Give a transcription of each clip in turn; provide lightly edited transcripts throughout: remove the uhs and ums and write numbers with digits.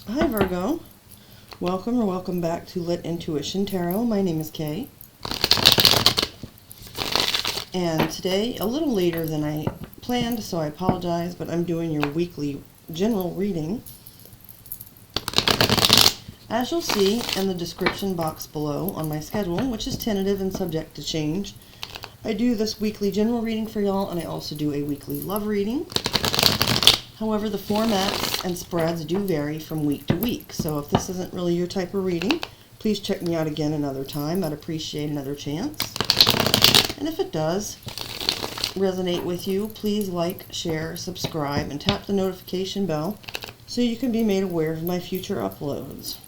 Hi Virgo, welcome back to Lit Intuition Tarot. My name is Kay, and today, a little later than I planned, so I apologize, but I'm doing your weekly general reading. As you'll see in the description box below on my schedule, which is tentative and subject to change, I do this weekly general reading for y'all, and I also do a weekly love reading. However, the formats and spreads do vary from week to week, so if this isn't really your type of reading, please check me out again another time. I'd appreciate another chance. And if it does resonate with you, please like, share, subscribe, and tap the notification bell so you can be made aware of my future uploads.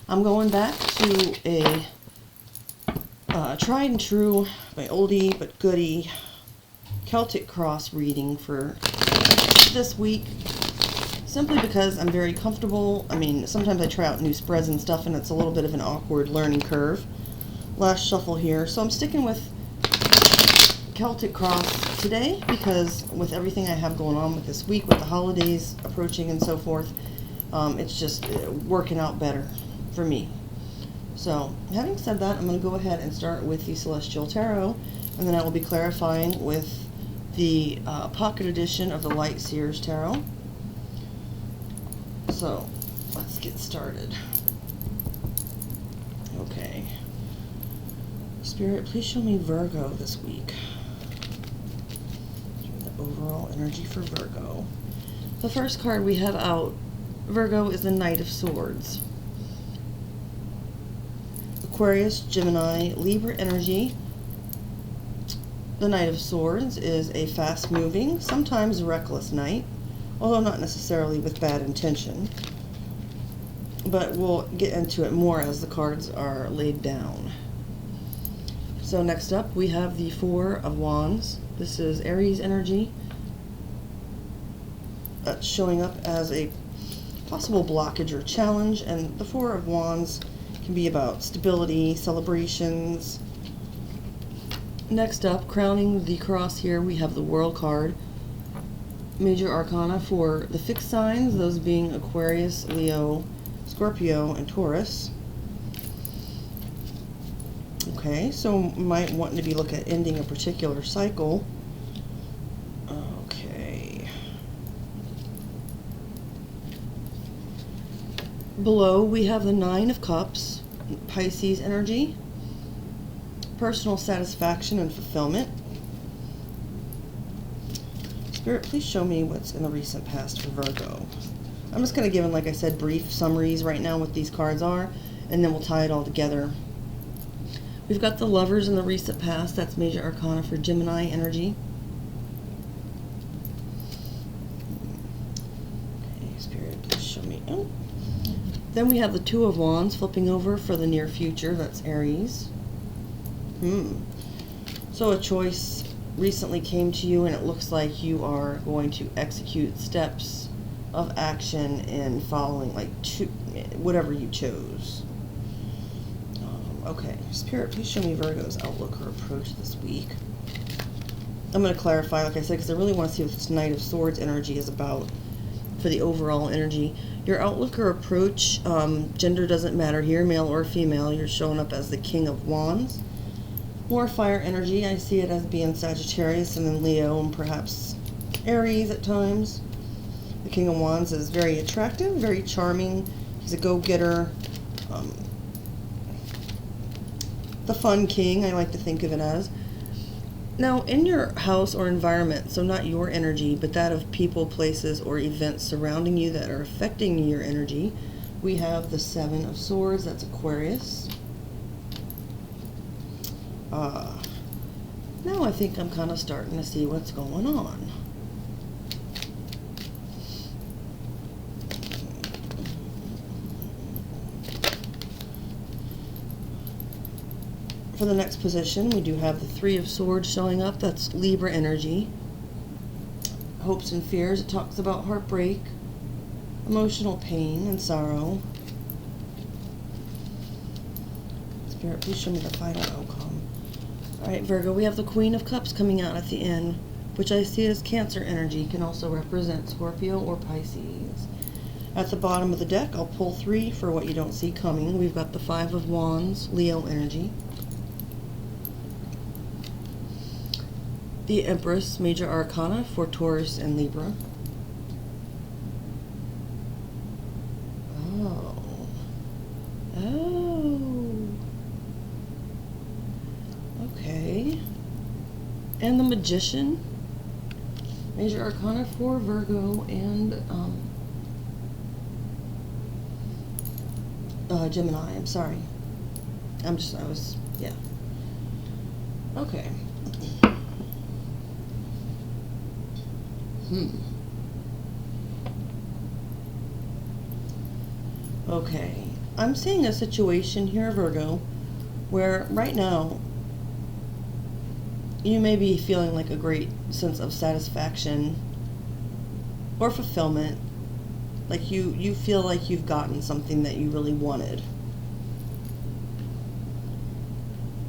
I'm going back to a tried and true, my oldie but goodie Celtic cross reading for this week, simply because I'm very comfortable. I mean, sometimes I try out new spreads and stuff and it's a little bit of an awkward learning curve. Last shuffle here, so I'm sticking with Celtic cross today because with everything I have going on with this week, with the holidays approaching and so forth, it's just working out better for me. So, having said that, I'm going to go ahead and start with the Celestial Tarot, and then I will be clarifying with the pocket edition of the Light Seers Tarot. So, let's get started. Okay. Spirit, please show me Virgo this week. The overall energy for Virgo. The first card we have out, Virgo, is the Knight of Swords. Aquarius, Gemini, Libra energy. The Knight of Swords is a fast-moving, sometimes reckless knight, although not necessarily with bad intention. But we'll get into it more as the cards are laid down. So next up, we have the Four of Wands. This is Aries energy. That's showing up as a possible blockage or challenge, and the Four of Wands can be about stability, celebrations. Next up, crowning the cross here, we have the World card. Major arcana for the fixed signs, those being Aquarius, Leo, Scorpio, and Taurus. Okay, so might want to be looking at ending a particular cycle. Okay. Below, we have the Nine of Cups, Pisces energy. Personal satisfaction and fulfillment. Spirit, please show me what's in the recent past for Virgo. I'm just going to give them, like I said, brief summaries right now what these cards are, and then we'll tie it all together. We've got the Lovers in the recent past. That's Major Arcana for Gemini energy. Okay, Spirit, please show me. Oh. Then we have the Two of Wands flipping over for the near future. That's Aries. So a choice recently came to you, and it looks like you are going to execute steps of action in following, like, whatever you chose. Okay, Spirit, please show me Virgo's outlook or approach this week. I'm going to clarify, like I said, because I really want to see what this Knight of Swords energy is about for the overall energy. Your outlook or approach, gender doesn't matter here, male or female. You're showing up as the King of Wands. More fire energy, I see it as being Sagittarius and then Leo and perhaps Aries at times. The King of Wands is very attractive, very charming. He's a go-getter. The fun king, I like to think of it as. Now, in your house or environment, so not your energy, but that of people, places, or events surrounding you that are affecting your energy, we have the Seven of Swords, that's Aquarius. Now I think I'm kind of starting to see what's going on. For the next position, we do have the Three of Swords showing up. That's Libra energy. Hopes and fears. It talks about heartbreak, emotional pain, and sorrow. Spirit, please show me the final outcome. Alright, Virgo, we have the Queen of Cups coming out at the end, which I see as Cancer energy, can also represent Scorpio or Pisces. At the bottom of the deck, I'll pull 3 for what you don't see coming. We've got the 5 of Wands, Leo energy. The Empress, Major Arcana for Taurus and Libra. Oh. Okay. And the Magician, Major Arcana for Virgo and Gemini. I'm sorry. Yeah. Okay. Okay. I'm seeing a situation here, Virgo, where right now you may be feeling like a great sense of satisfaction or fulfillment. Like you feel like you've gotten something that you really wanted.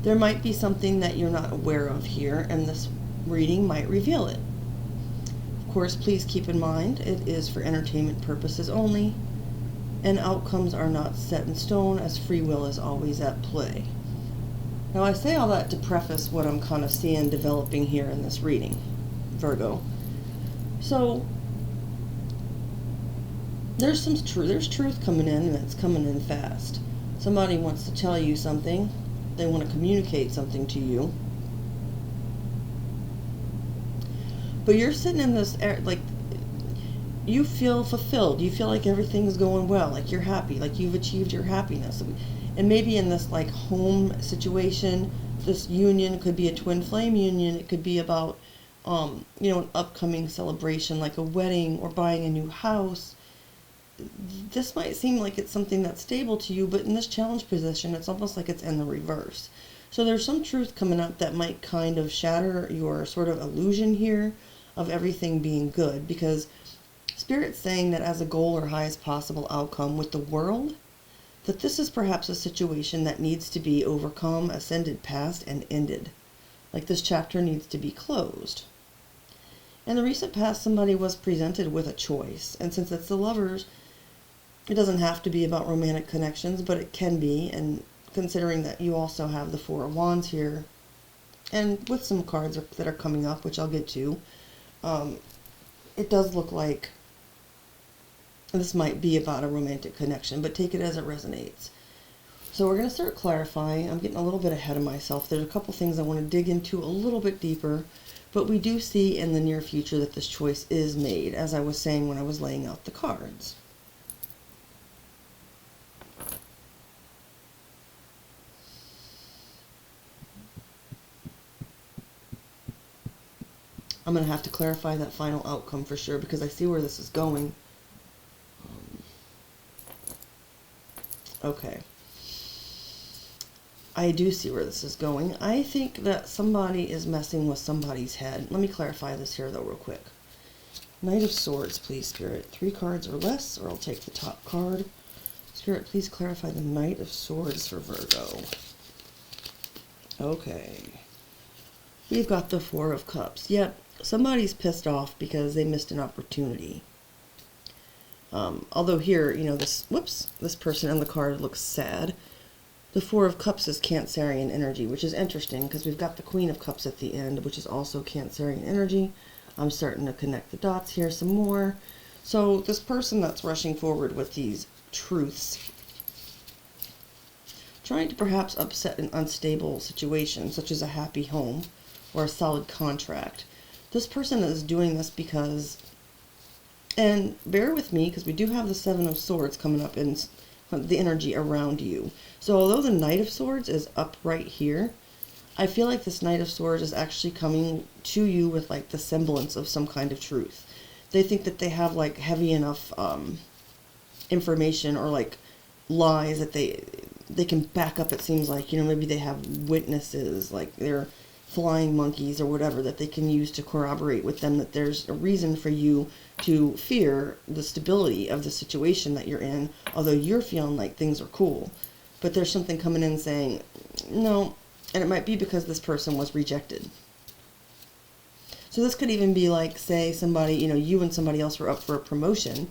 There might be something that you're not aware of here, and this reading might reveal it. Of course, please keep in mind it is for entertainment purposes only, and outcomes are not set in stone, as free will is always at play. Now, I say all that to preface what I'm kind of seeing developing here in this reading, Virgo. So there's truth coming in, and it's coming in fast. Somebody wants to tell you something. They want to communicate something to you. But you're sitting in this, like, you feel fulfilled. You feel like everything's going well, like you're happy, like you've achieved your happiness. And maybe in this, like, home situation, this union could be a twin flame union. It could be about, an upcoming celebration, like a wedding or buying a new house. This might seem like it's something that's stable to you, but in this challenge position, it's almost like it's in the reverse. So there's some truth coming up that might kind of shatter your sort of illusion here of everything being good, because Spirit's saying that as a goal or highest possible outcome with the world, that this is perhaps a situation that needs to be overcome, ascended past, and ended. Like this chapter needs to be closed. In the recent past, somebody was presented with a choice, and since it's the Lovers, it doesn't have to be about romantic connections, but it can be, and considering that you also have the 4 of Wands here, and with some cards that are coming up, which I'll get to, it does look like this might be about a romantic connection, but take it as it resonates. So we're going to start clarifying. I'm getting a little bit ahead of myself. There's a couple things I want to dig into a little bit deeper, but we do see in the near future that this choice is made, as I was saying when I was laying out the cards. I'm going to have to clarify that final outcome for sure, because I see where this is going. Okay. I do see where this is going. I think that somebody is messing with somebody's head. Let me clarify this here, though, real quick. Knight of Swords, please, Spirit. 3 cards or less, or I'll take the top card. Spirit, please clarify the Knight of Swords for Virgo. Okay. We've got the 4 of Cups. Yep, somebody's pissed off because they missed an opportunity. Although here, this person on the card looks sad. The 4 of Cups is Cancerian energy, which is interesting because we've got the Queen of Cups at the end, which is also Cancerian energy. I'm starting to connect the dots here some more. So this person that's rushing forward with these truths, trying to perhaps upset an unstable situation, such as a happy home or a solid contract. This person is doing this because, and bear with me because we do have the 7 of Swords coming up in the energy around you. So although the Knight of Swords is up right here, I feel like this Knight of Swords is actually coming to you with like the semblance of some kind of truth. They think that they have like heavy enough information or like lies that they can back up. It seems like, maybe they have witnesses, like they're flying monkeys or whatever, that they can use to corroborate with them that there's a reason for you to fear the stability of the situation that you're in, although you're feeling like things are cool. But there's something coming in saying, no, and it might be because this person was rejected. So this could even be like, say somebody, you and somebody else were up for a promotion,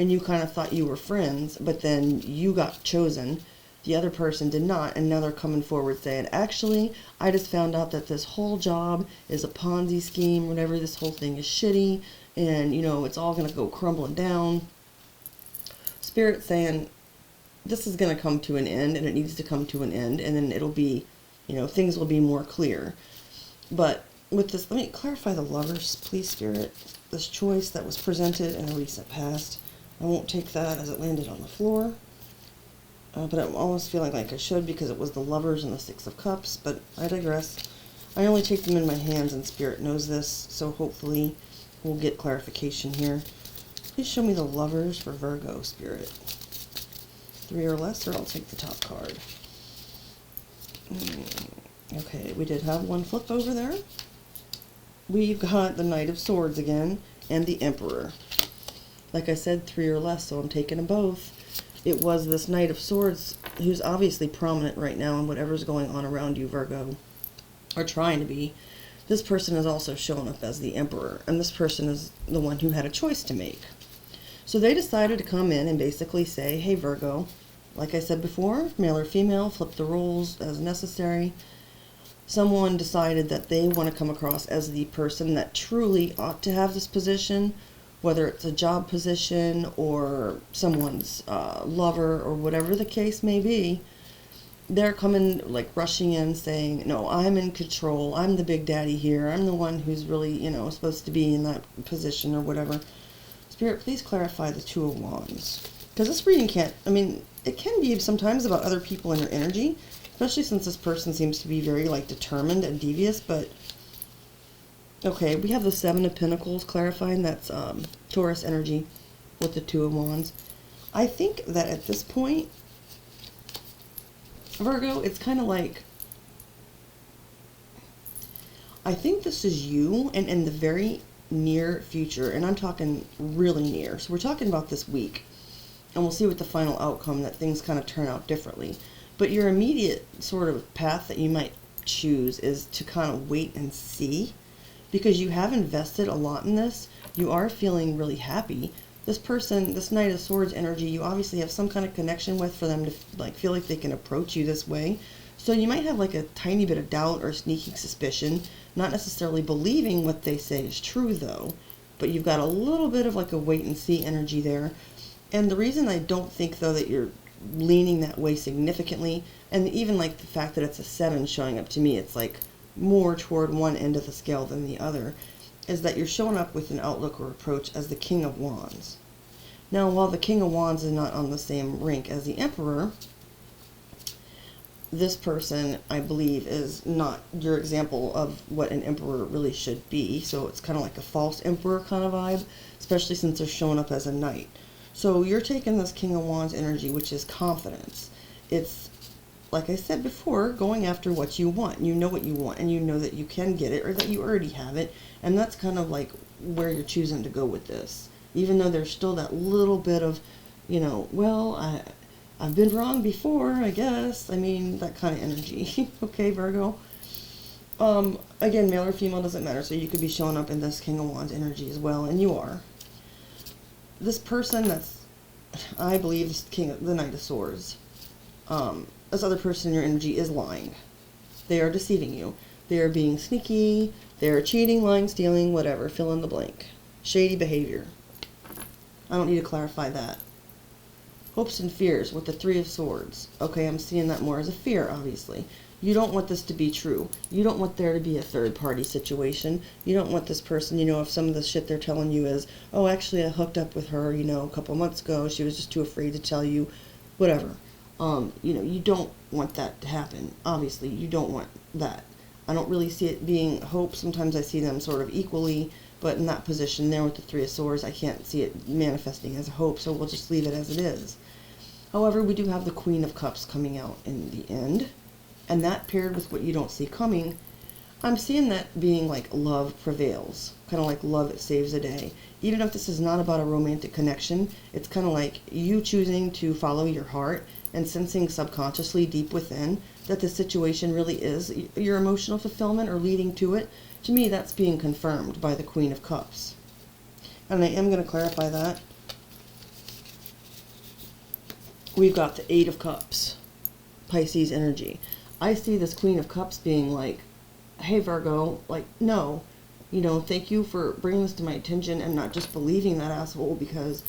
and you kind of thought you were friends, but then you got chosen. The other person did not, and now they're coming forward saying, actually, I just found out that this whole job is a Ponzi scheme, whatever, this whole thing is shitty, and, you know, it's all going to go crumbling down. Spirit saying, this is going to come to an end, and it needs to come to an end, and then it'll be, you know, things will be more clear. But with this, let me clarify the Lovers, please, Spirit. This choice that was presented in a recent past. I won't take that as it landed on the floor. But I'm almost feeling like I should because it was the Lovers and the Six of Cups, but I digress. I only take them in my hands and Spirit knows this, so hopefully we'll get clarification here. Please show me the Lovers for Virgo, Spirit. 3 or less, or I'll take the top card. Okay, we did have one flip over there. We've got the Knight of Swords again, and the Emperor. Like I said, 3 or less, so I'm taking them both. It was this Knight of Swords who's obviously prominent right now in whatever's going on around you, Virgo, or trying to be. This person is also showing up as the Emperor, and this person is the one who had a choice to make. So they decided to come in and basically say, hey, Virgo, like I said before, male or female, flip the roles as necessary. Someone decided that they want to come across as the person that truly ought to have this position, whether it's a job position or someone's lover or whatever the case may be. They're coming, like, rushing in saying, no, I'm in control, I'm the big daddy here, I'm the one who's really, you know, supposed to be in that position or whatever. Spirit, please clarify the Two of Wands. Because this reading can't, I mean, it can be sometimes about other people and their energy, especially since this person seems to be very, like, determined and devious, but okay, we have the Seven of Pentacles clarifying that's Taurus energy with the Two of Wands. I think that at this point, Virgo, it's kind of like, I think this is you, and in the very near future, and I'm talking really near, so we're talking about this week, and we'll see what the final outcome, that things kind of turn out differently. But your immediate sort of path that you might choose is to kind of wait and see, because you have invested a lot in this. You are feeling really happy. This person, this Knight of Swords energy, you obviously have some kind of connection with for them to like feel like they can approach you this way. So you might have like a tiny bit of doubt or sneaking suspicion, not necessarily believing what they say is true though, but you've got a little bit of like a wait and see energy there. And the reason I don't think though that you're leaning that way significantly, and even like the fact that it's a 7 showing up to me, it's like more toward one end of the scale than the other, is that you're showing up with an outlook or approach as the King of Wands. Now, while the King of Wands is not on the same rank as the Emperor, this person, I believe, is not your example of what an Emperor really should be. So it's kind of like a false Emperor kind of vibe, especially since they're showing up as a Knight. So you're taking this King of Wands energy, which is confidence. It's, like I said before, going after what you want. You know what you want, and you know that you can get it, or that you already have it, and that's kind of like where you're choosing to go with this. Even though there's still that little bit of, you know, well, I've been wrong before, I guess. I mean, that kind of energy. Okay, Virgo. Again, male or female doesn't matter, so you could be showing up in this King of Wands energy as well, and you are. This person that's, I believe, is the Knight of Swords. This other person in your energy is lying. They are deceiving you. They are being sneaky. They are cheating, lying, stealing, whatever. Fill in the blank. Shady behavior. I don't need to clarify that. Hopes and fears with the Three of Swords. Okay, I'm seeing that more as a fear, obviously. You don't want this to be true. You don't want there to be a third-party situation. You don't want this person, you know, if some of the shit they're telling you is, oh, actually, I hooked up with her, you know, a couple months ago. She was just too afraid to tell you, whatever. You know, you don't want that to happen. Obviously, you don't want that. I don't really see it being hope. Sometimes I see them sort of equally, but in that position there with the Three of Swords, I can't see it manifesting as a hope, so we'll just leave it as it is. However, we do have the Queen of Cups coming out in the end, and that paired with what you don't see coming, I'm seeing that being like love prevails, kind of like love saves the day. Even if this is not about a romantic connection, it's kind of like you choosing to follow your heart and sensing subconsciously deep within that the situation really is your emotional fulfillment or leading to it. To me, that's being confirmed by the Queen of Cups. And I am going to clarify that. we've got the Eight of Cups, Pisces energy. I see this Queen of Cups being like, hey Virgo, like, no, you know, thank you for bringing this to my attention and not just believing that asshole, because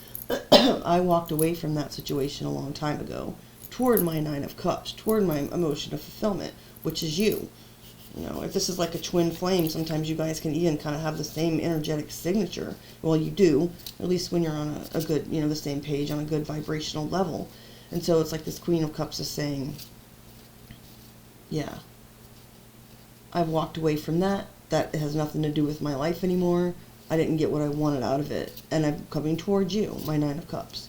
I walked away from that situation a long time ago toward my Nine of Cups, toward my emotion of fulfillment, which is you. You know, if this is like a twin flame, sometimes you guys can even kind of have the same energetic signature. Well, you do, at least when you're on a good, you know, the same page, on a good vibrational level. And so it's like this Queen of Cups is saying, yeah, I've walked away from that. That has nothing to do with my life anymore. I didn't get what I wanted out of it. And I'm coming towards you, my Nine of Cups.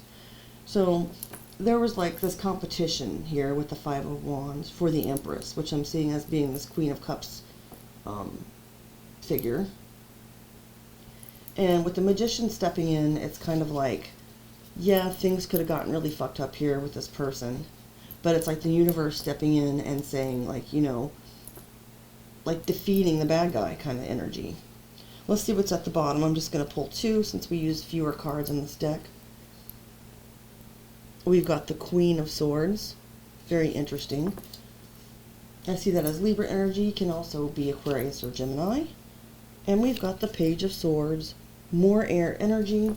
So there was like this competition here with the Five of Wands for the Empress, which I'm seeing as being this Queen of Cups figure. And with the Magician stepping in, it's kind of like, yeah, things could have gotten really fucked up here with this person. But it's like the universe stepping in and saying, like, you know, like defeating the bad guy kind of energy. Let's see what's at the bottom. I'm just going to pull two since we used fewer cards in this deck. We've got the Queen of Swords. Very interesting. I see that as Libra energy, can also be Aquarius or Gemini. And we've got the Page of Swords, more air energy.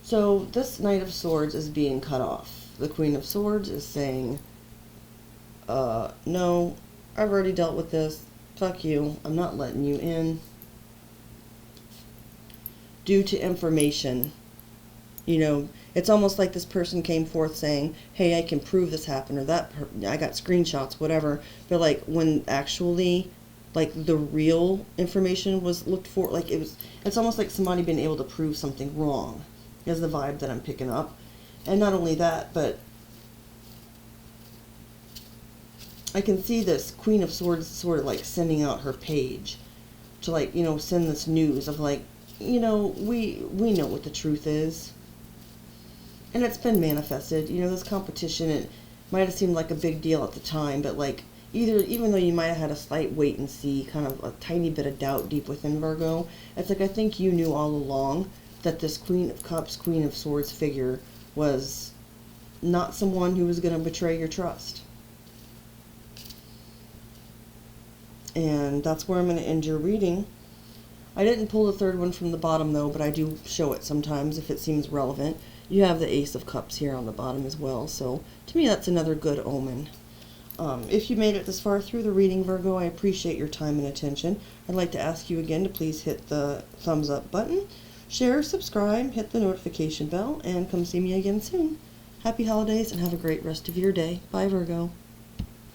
So this Knight of Swords is being cut off. The Queen of Swords is saying, no, I've already dealt with this. Fuck you. I'm not letting you in. Due to information. You know, it's almost like this person came forth saying, hey, I can prove this happened, or that, I got screenshots, whatever. But like when actually, like the real information was looked for, like it's almost like somebody been able to prove something wrong, is the vibe that I'm picking up. And not only that, but I can see this Queen of Swords sort of like sending out her page to, like, you know, send this news of like, you know, we know what the truth is. And it's been manifested. You know, this competition, it might have seemed like a big deal at the time, but like, even though you might have had a slight wait and see, kind of a tiny bit of doubt deep within Virgo, it's like I think you knew all along that this Queen of Cups, Queen of Swords figure was not someone who was going to betray your trust. And that's where I'm going to end your reading. I didn't pull the third one from the bottom though, but I do show it sometimes if it seems relevant. You have the Ace of Cups here on the bottom as well, so to me that's another good omen. If you made it this far through the reading, Virgo, I appreciate your time and attention. I'd like to ask you again to please hit the thumbs up button, share, subscribe, hit the notification bell, and come see me again soon. Happy holidays and have a great rest of your day. Bye, Virgo.